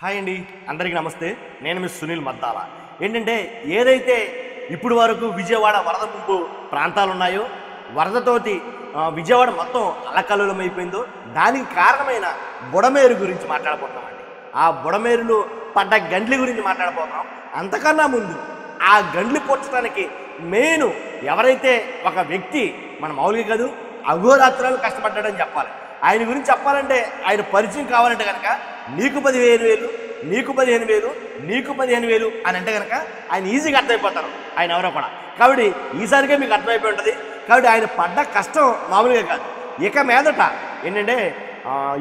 Hi అండి, అందరికీ నమస్తే. నేను మీ సునీల్ మద్దాల. ఏంటంటే ఏదైతే ఇప్పుడు వరకు విజయవాడ వరద ముంపు ప్రాంతాలు ఉన్నాయో, వరదతోటి విజయవాడ మొత్తం అల్లకల్లోలం అయిపోయిందో, దానికి కారణమైన బుడమేరు గురించి మాట్లాడబోతున్నామండి. ఆ బుడమేరులో పడ్డ గండ్లి గురించి మాట్లాడబోతున్నాం. అంతకన్నా ముందు ఆ గండ్లు పొచ్చడానికి మెయిన్ ఎవరైతే ఒక వ్యక్తి మన మౌలిక కాదు అఘోరాత్రాలు కష్టపడ్డాడని చెప్పాలి. ఆయన గురించి చెప్పాలంటే ఆయన పరిచయం కావాలంటే కనుక నీకు 15,000, నీకు 15,000, నీకు 15,000 అని అంటే కనుక ఆయన ఈజీగా అర్థమైపోతారు ఆయన ఎవరో కూడా. కాబట్టి ఈసారికే మీకు అర్థమైపోయి ఉంటుంది. కాబట్టి ఆయన పడ్డ కష్టం మామూలుగా కాదు. ఇక మీదట ఏంటంటే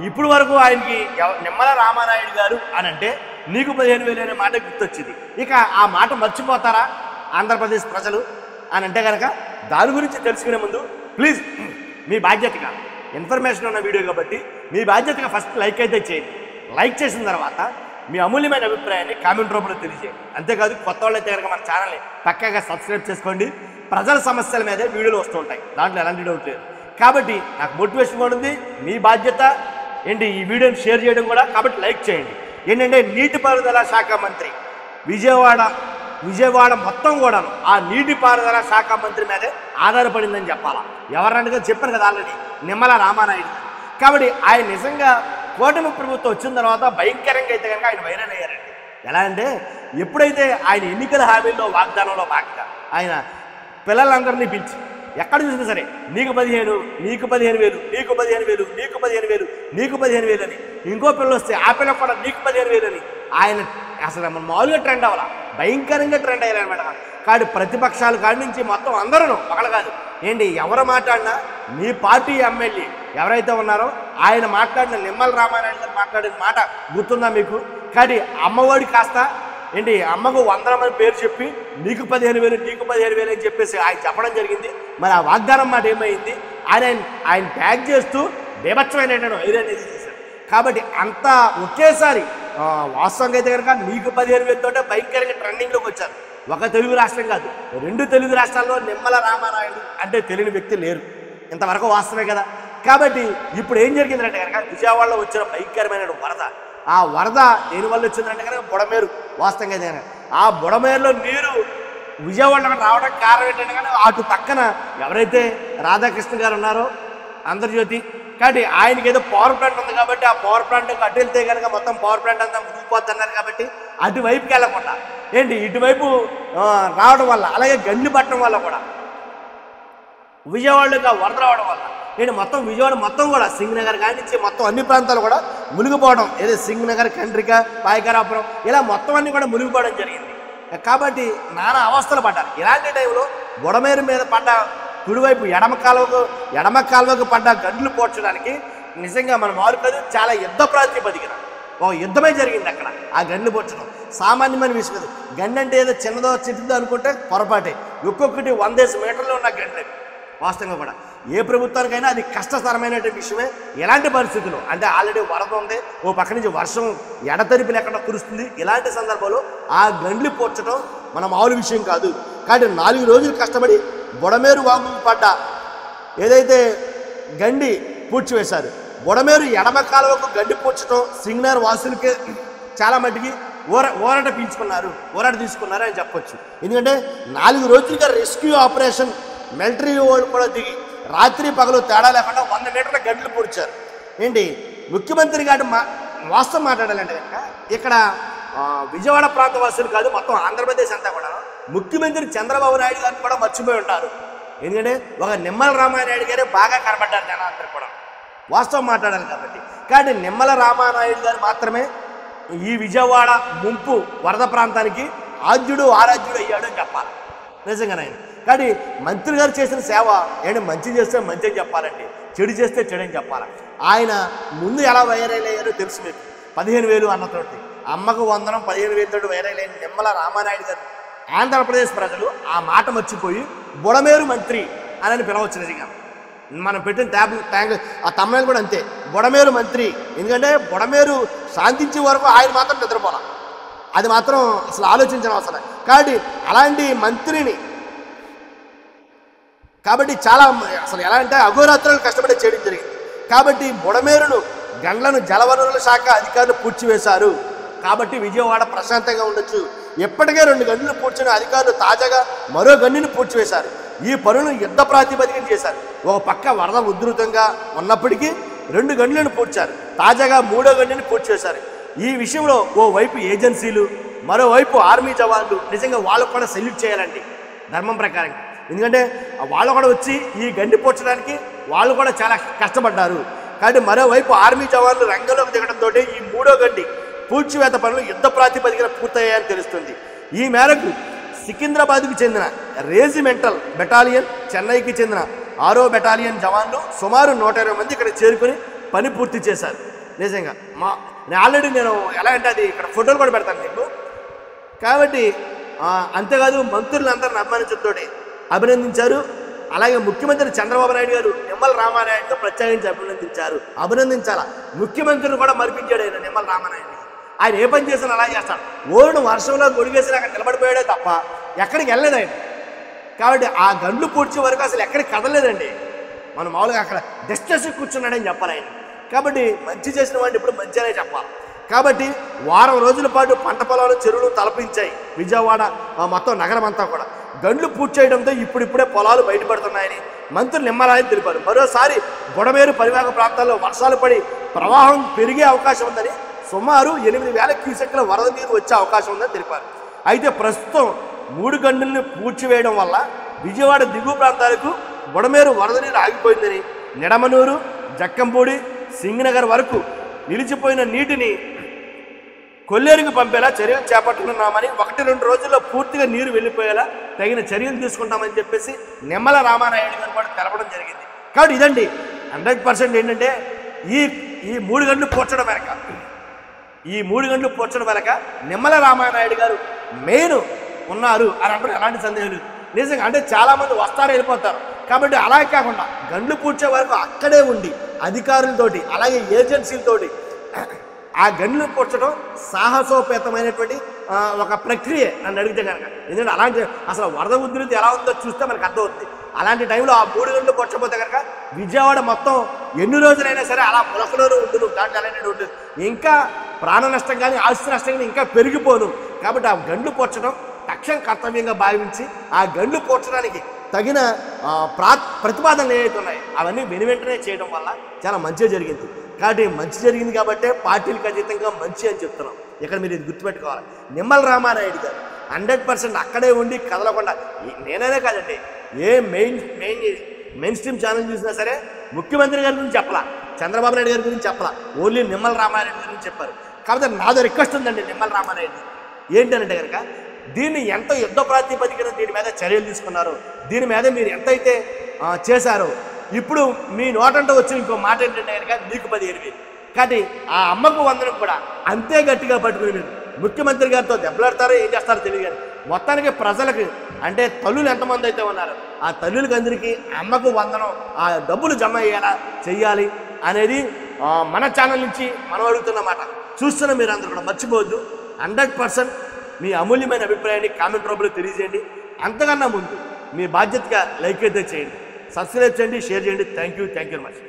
ఇప్పుడు వరకు ఆయనకి నిమ్మల రామానాయుడు గారు అని అంటే నీకు 15,000 అనే మాట గుర్తొచ్చింది. ఇక ఆ మాట మర్చిపోతారా ఆంధ్రప్రదేశ్ ప్రజలు అని అంటే కనుక దాని గురించి తెలుసుకునే ముందు ప్లీజ్ మీ బాధ్యతగా ఇన్ఫర్మేషన్ ఉన్న వీడియో కాబట్టి మీ బాధ్యతగా ఫస్ట్ లైక్ అయితే చేయండి. లైక్ చేసిన తర్వాత మీ అమూల్యమైన అభిప్రాయాన్ని కామెంట్ రూపంలో తెలియజేయండి. అంతేకాదు కొత్త వాళ్ళైతే కనుక మన ఛానల్ని పక్కాగా సబ్స్క్రైబ్ చేసుకోండి. ప్రజల సమస్యల మీదే వీడియోలు వస్తూ ఉంటాయి, దాంట్లో ఎలాంటి డౌట్ లేదు. కాబట్టి నాకు మోటివేషన్ కూడా ఉంది. మీ బాధ్యత ఏంటి ఈ వీడియోని షేర్ చేయడం కూడా. కాబట్టి లైక్ చేయండి. ఏంటంటే నీటిపారుదల శాఖ మంత్రి విజయవాడ మొత్తం కూడాను ఆ నీటిపారుదల శాఖ మంత్రి మీదే ఆధారపడిందని చెప్పాలా. ఎవరన్నా చెప్పాను కదా ఆల్రెడీ, నిమ్మల రామానాయుడు. కాబట్టి ఆయన నిజంగా కూటమి ప్రభుత్వం వచ్చిన తర్వాత భయంకరంగా అయితే కనుక ఆయన వైరల్ అయ్యారండి. ఎలా అంటే ఎప్పుడైతే ఆయన ఎన్నికల హామీల్లో వాగ్దానంలో భాగంగా ఆయన పిల్లలందరినీ పిలిచి ఎక్కడ చూసినా సరే నీకు 15, నీకు 15,000, నీకు 15,000, నీకు 15,000, నీకు 15,000 అని, ఇంకో పిల్లలు వస్తే ఆ పిల్లలు కూడా నీకు 15,000 అని ఆయన అసలు మన మామూలుగా ట్రెండ్ అవ్వాల, భయంకరంగా ట్రెండ్ అయ్యారనమాట. కాబట్టి ప్రతిపక్షాల కాడి నుంచి మొత్తం అందరూ ఒకళ్ళు కాదు ఏంటి ఎవరు మాట్లాడినా మీ పార్టీ ఎమ్మెల్యే ఎవరైతే ఉన్నారో ఆయన మాట్లాడిన నిమ్మల రామానాయుడు గారు మాట్లాడిన మాట గుర్తుందా మీకు? కాబట్టి అమ్మఒడి కాస్త ఏంటి అమ్మకు 100 మంది పేరు చెప్పి నీకు 15,000, నీకు 15,000 అని చెప్పేసి ఆయన చెప్పడం జరిగింది. మరి ఆ వాగ్దానం మాట ఏమైంది? ఆయన ట్యాగ్ చేస్తూ బీభత్సమైనటువంటి వైర్ అనేది చేశారు. కాబట్టి అంతా ఒకేసారి వాస్తవంగా అయితే కనుక నీకు 15,000 తోటే భయంకరంగా ట్రెండింగ్లోకి వచ్చారు. ఒక తెలుగు రాష్ట్రం కాదు, 2 తెలుగు రాష్ట్రాల్లో నిమ్మల రామానాయుడు అంటే తెలియని వ్యక్తి లేరు. ఇంతవరకు వాస్తవమే కదా. కాబట్టి ఇప్పుడు ఏం జరిగిందంటే కనుక విజయవాడలో వచ్చిన భయంకరమైన వరద, ఆ వరద దేనివల్ల వచ్చిందంటే కనుక బుడమేరు. వాస్తవంగా అయితే కనుక ఆ బుడమేరులో నీరు విజయవాడలో రావడానికి కారణం ఏంటంటే కానీ అటు పక్కన ఎవరైతే రాధాకృష్ణ గారు ఉన్నారో ఆంధ్రజ్యోతి, కాబట్టి ఆయనకి ఏదో పవర్ ప్లాంట్ ఉంది కాబట్టి ఆ పవర్ ప్లాంట్ అటు వెళ్తే కనుక మొత్తం పవర్ ప్లాంట్ అంతా మునిగిపోతున్నారు. కాబట్టి అటువైపుకి వెళ్ళకుండా ఏంటి ఇటువైపు రావడం వల్ల, అలాగే గండి పట్టడం వల్ల కూడా విజయవాడలోకి వరద రావడం వల్ల నేను మొత్తం విజయవాడ మొత్తం కూడా సింగ్ నగర్ కాడి నుంచి మొత్తం అన్ని ప్రాంతాలు కూడా మునిగిపోవడం, ఏదో సింగ్ నగర్, కండ్రిక, పాయకరాపురం ఇలా మొత్తం అన్ని కూడా మునిగిపోవడం జరిగింది. కాబట్టి నానా అవస్థలు పడ్డారు. ఇలాంటి టైంలో బుడమేరు మీద పడ్డ కుడివైపు ఎడమ కాలువకు పడ్డ గండ్లు పోడ్చడానికి నిజంగా మన మారుకదు చాలా యుద్ధ ప్రాతిపదికన ఒక యుద్ధమే జరిగింది అక్కడ. ఆ గండ్లు పోడ్చడం సామాన్యమైన విషయం కాదు. గండి అంటే ఏదో చిన్నదో చిన్నదో అనుకుంటే పొరపాటే. ఒక్కొక్కటి 100 మీటర్లు ఉన్న గండ్లు. వాస్తవంగా కూడా ఏ ప్రభుత్వానికైనా అది కష్టతరమైనటువంటి విషయమే. ఎలాంటి పరిస్థితులు అంటే ఆల్రెడీ వరద ఉంది, ఓ పక్క నుంచి వర్షం ఎడతెరిపి లేకుండా కురుస్తుంది. ఇలాంటి సందర్భంలో ఆ గండ్లు పోడ్చడం మన మామూలు విషయం కాదు. కాబట్టి 4 రోజులు కష్టపడి బుడమేరు వాగుకు పడ్డ ఏదైతే గండి పూడ్చివేశారు, బుడమేరు ఎడమ కాలువకు గండి పూడ్చడం సింగనగర్ వాసులకే చాలా మట్టికి ఊరట తీసుకున్నారు అని చెప్పొచ్చు. ఎందుకంటే 4 రోజులుగా రెస్క్యూ ఆపరేషన్ మిలిటరీ వాళ్ళు కూడా దిగి రాత్రి పగలు తేడా లేకుండా 100 మీటర్ల గంటలు పూడ్చారు. ఏంటి ముఖ్యమంత్రి గారు వాస్తవం మాట్లాడాలంటే కనుక ఇక్కడ విజయవాడ ప్రాంత వాసులు కాదు మొత్తం ఆంధ్రప్రదేశ్ అంతా కూడా ముఖ్యమంత్రి చంద్రబాబు నాయుడు గారిని కూడా మర్చిపోయి ఉంటారు. ఎందుకంటే ఒక నిమ్మల రామానాయుడు గారే బాగా కనబడ్డారు జనాలందరూ కూడా వాస్తవం మాట్లాడాలి కాబట్టి. కానీ నిమ్మల రామానాయుడు గారు మాత్రమే ఈ విజయవాడ ముంపు వరద ప్రాంతానికి ఆరాధ్యుడు అయ్యాడు అని చెప్పాలి నిజంగానైనా. కానీ మంత్రి గారు చేసిన సేవ ఏంటి, మంచి చేస్తే మంచి అని చెప్పాలండి, చెడు చేస్తే చెడు అని చెప్పాలి. ఆయన ముందు ఎలా వైరల్ అయ్యారో తెలుసు మీకు. 15,000 అన్నతోటి అమ్మకు 100, 15,000 తోటి వైరల్ అయిన నిమ్మల రామానాయుడు గారు ఆంధ్రప్రదేశ్ ప్రజలు ఆ మాట మర్చిపోయి బుడమేరు మంత్రి అని పిలవచ్చు. నిజంగా మనం పెట్టిన ట్యాంక్ ఆ తమిళనాడు కూడా అంతే, బుడమేరు మంత్రి. ఎందుకంటే బుడమేరు శాంతించే వరకు ఆయన మాత్రం నిద్రపోవాలి, అది మాత్రం అసలు ఆలోచించిన అవసరం. కాబట్టి అలాంటి మంత్రిని కాబట్టి చాలా అసలు ఎలా అంటే అఘోరాత్రాలు కష్టపడి చేయడం జరిగింది. కాబట్టి బుడమేరును గండ్లను జలవనరుల శాఖ అధికారులు పూడ్చివేశారు. కాబట్టి విజయవాడ ప్రశాంతంగా ఉండొచ్చు. ఎప్పటికే 2 గంటలు పూడ్చిన అధికారులు తాజాగా మరో గండిని పూడ్చివేశారు. ఈ పనులను యుద్ధ ప్రాతిపదికన చేశారు. ఒక పక్క వరద ఉధృతంగా ఉన్నప్పటికీ 2 గంటలను పూడ్చారు. తాజాగా 3వ గండిని పూడ్చివేశారు. ఈ విషయంలో ఓవైపు ఏజెన్సీలు, మరోవైపు ఆర్మీ జవాన్లు నిజంగా వాళ్ళకు కూడా సెల్యూట్ చేయాలండి ధర్మం ప్రకారంగా. ఎందుకంటే వాళ్ళు కూడా వచ్చి ఈ గండి పూడ్చడానికి వాళ్ళు కూడా చాలా కష్టపడ్డారు. కాబట్టి మరోవైపు ఆర్మీ జవాన్లు రంగంలోకి దిగడంతో ఈ 3వ గండి పూడ్చివేత పనులు యుద్ధ ప్రాతిపదికన పూర్తయ్యాయని తెలుస్తుంది. ఈ మేరకు సికింద్రాబాద్కు చెందిన రెజిమెంటల్ బెటాలియన్, చెన్నైకి చెందిన 6వ బెటాలియన్ జవాన్లు సుమారు 120 మంది ఇక్కడ చేరుకుని పని పూర్తి చేశారు. నిజంగా ఆల్రెడీ నేను ఎలా అంటే అది ఇక్కడ ఫోటోలు కూడా పెడతాను మీకు. కాబట్టి అంతేకాదు మంత్రులందరిని అభిమానించడంతో అభినందించారు. అలాగే ముఖ్యమంత్రి చంద్రబాబు నాయుడు గారు నిమ్మల రామానాయుడుతో ప్రత్యేకించి అభినందించాలా. ముఖ్యమంత్రిని కూడా మరిపించాడు ఆయన నిమ్మల రామానాయుడు. ఆయన ఏ పని చేసినా అలా చేస్తాడు. ఓరును వర్షంలో గొడిగేసి అక్కడ నిలబడిపోయాడే తప్ప ఎక్కడికి వెళ్ళలేదు ఆయన. కాబట్టి ఆ గండ్లు పూడ్చే వరకు అసలు ఎక్కడికి కదలేదండి. మనం మామూలుగా అక్కడ డిస్టెన్స్ కూర్చున్నాడని చెప్పాలి ఆయన. కాబట్టి మంచి చేసిన వాడిని ఇప్పుడు మంచిగానే చెప్పాలి. కాబట్టి వారం రోజుల పాటు పంట పొలాలు, చెరువులు తలపించాయి విజయవాడ మొత్తం నగరం అంతా కూడా. గండ్లు పూర్తి చేయడంతో ఇప్పుడిప్పుడే పొలాలు బయటపడుతున్నాయని మంత్రి నిమ్మరాయని తెలిపారు. మరోసారి బుడమేరు పరివాహక ప్రాంతాల్లో వర్షాలు పడి ప్రవాహం పెరిగే అవకాశం ఉందని, సుమారు 8,000 క్యూసెక్ల వరద నీరు వచ్చే అవకాశం ఉందని తెలిపారు. అయితే ప్రస్తుతం 3 గంటలను పూడ్చివేయడం వల్ల విజయవాడ దిగువ ప్రాంతాలకు బుడమేరు వరద నీరు ఆగిపోయిందని, నిడమనూరు, జక్కంపూడి, సింగనగర్ వరకు నిలిచిపోయిన నీటిని కొల్లేరుకు పంపేలా చర్యలు చేపట్టుకున్నామని, 1-2 రోజుల్లో పూర్తిగా నీరు వెళ్ళిపోయేలా తగిన చర్యలు తీసుకుంటామని చెప్పేసి నిమ్మల రామానాయుడు గారు కూడా తెలపడం జరిగింది. కాబట్టి ఇదండి 100% ఏంటంటే ఈ 3 గంటలు పూడ్చడం వెనక నిమ్మల రామానాయుడు గారు మెయిన్ ఉన్నారు అని అంటే ఎలాంటి సందేహం లేదు. నిజంగా అంటే చాలామంది వస్తారు, వెళ్ళిపోతారు. కాబట్టి అలా కాకుండా గండ్లు పూడ్చే వరకు అక్కడే ఉండి అధికారులతోటి అలాగే ఏజెన్సీలతోటి ఆ గండ్లు పూడ్చడం సాహసోపేతమైనటువంటి ఒక ప్రక్రియ నన్ను అడిగితే కనుక. ఎందుకంటే అలాంటి అసలు వరద ఉధృతి ఎలా ఉందో చూస్తే మనకు అర్థమవుతుంది. అలాంటి టైంలో ఆ 3 గంటలు పూడ్చకపోతే కనుక విజయవాడ మొత్తం ఎన్ని రోజులైనా సరే అలా పులకలోనూ ఉండును, దాంట్లో అలాంటి ఉంటుంది. ఇంకా ప్రాణ నష్టం కానీ ఆస్తి నష్టం కానీ ఇంకా పెరిగిపోను. కాబట్టి ఆ గండ్లు పూడ్చడం తక్షణ కర్తవ్యంగా భావించి ఆ గండ్లు పూడ్చడానికి తగిన ప్రతిపాదనలు ఏవైతే ఉన్నాయో అవన్నీ వెనువెంటనే చేయడం వల్ల చాలా మంచిగా జరిగింది. కాబట్టి మంచి జరిగింది కాబట్టే పార్టీలకు అతీతంగా మంచి అని చెప్తున్నాం. ఇక్కడ మీరు ఇది గుర్తుపెట్టుకోవాలి. నిమ్మల రామానాయుడు గారు 100% అక్కడే ఉండి కదలకుండా, నేననే కాదండి, ఏ మెయిన్ స్ట్రీమ్ ఛానల్ చూసినా సరే ముఖ్యమంత్రి గారి గురించి చెప్పలా, చంద్రబాబు నాయుడు గారి గురించి చెప్పలా, ఓన్లీ నిమ్మల రామానాయుడు గురించి చెప్పారు. కాబట్టి నాదో రిక్వెస్ట్ ఉందండి నిమ్మల రామానాయుడు ఏంటంటే కనుక దీన్ని ఎంత యుద్ధ ప్రాతిపదికన దీని మీద చర్యలు తీసుకున్నారో, దీని మీద మీరు ఎంతైతే చేశారో, ఇప్పుడు మీ నోటంటే వచ్చిన ఇంకో మాట ఏంటంటే కనుక మీకు 15,000. కాబట్టి ఆ అమ్మకు వందనం కూడా అంతే గట్టిగా పట్టుకుని మీరు ముఖ్యమంత్రి గారితో దెబ్బలాడతారో ఏం చేస్తారో తెలియదు. కానీ మొత్తానికి ప్రజలకు అంటే తల్లులు ఎంతమంది అయితే ఉన్నారో ఆ తల్లులకి అందరికీ అమ్మకు వందనం ఆ డబ్బులు జమ అయ్యేలా చెయ్యాలి అనేది మన ఛానల్ నుంచి మనం అడుగుతున్నమాట. చూస్తున్న మీరు అందరూ కూడా మర్చిపోవద్దు. 100% మీ అమూల్యమైన అభిప్రాయాన్ని కామెంట్ రూపంలో తెలియజేయండి. అంతకన్నా ముందు మీ బాధ్యతగా లైక్ అయితే చేయండి, సబ్స్క్రైబ్ చేయండి, షేర్ చేయండి. Thank you very much.